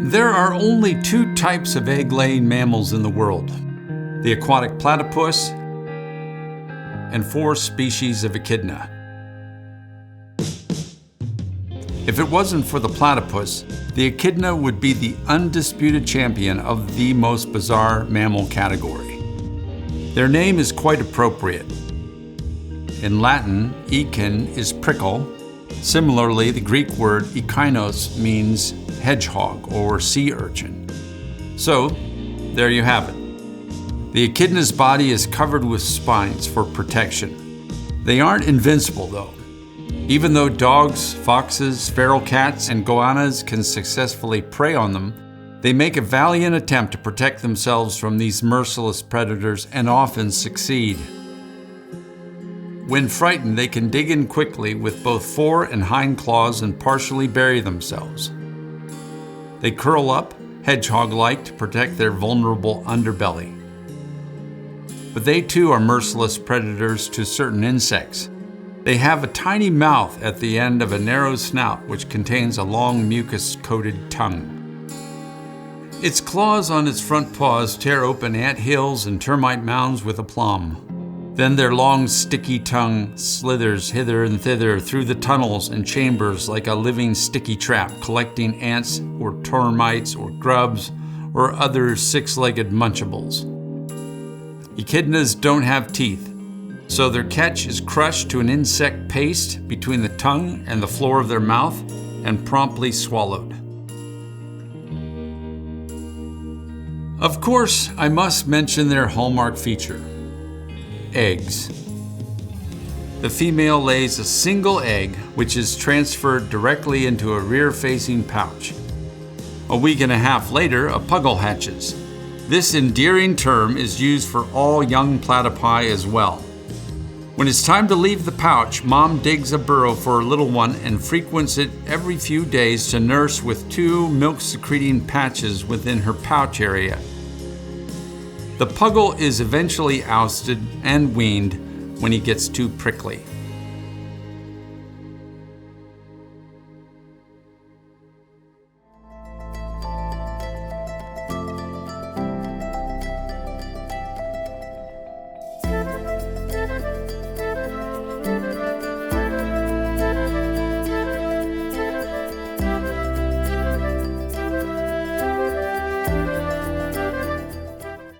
There are only 2 types of egg-laying mammals in the world: the aquatic platypus and 4 species of echidna. If it wasn't for the platypus, the echidna would be the undisputed champion of the most bizarre mammal category. Their name is quite appropriate. In Latin, echin is prickle. Similarly, the Greek word echidnos means hedgehog or sea urchin. So, there you have it. The echidna's body is covered with spines for protection. They aren't invincible though. Even though dogs, foxes, feral cats, and goannas can successfully prey on them, they make a valiant attempt to protect themselves from these merciless predators and often succeed. When frightened, they can dig in quickly with both fore and hind claws and partially bury themselves. They curl up, hedgehog-like, to protect their vulnerable underbelly. But they too are merciless predators to certain insects. They have a tiny mouth at the end of a narrow snout which contains a long mucus-coated tongue. Its claws on its front paws tear open ant hills and termite mounds with aplomb. Then their long, sticky tongue slithers hither and thither through the tunnels and chambers like a living sticky trap, collecting ants or termites or grubs or other 6-legged munchables. Echidnas don't have teeth, so their catch is crushed to an insect paste between the tongue and the floor of their mouth and promptly swallowed. Of course, I must mention their hallmark feature: eggs. The female lays a single egg, which is transferred directly into a rear-facing pouch. A week and a half later, a puggle hatches. This endearing term is used for all young platypi as well. When it's time to leave the pouch, mom digs a burrow for her little one and frequents it every few days to nurse with 2 milk-secreting patches within her pouch area. The puggle is eventually ousted and weaned when he gets too prickly.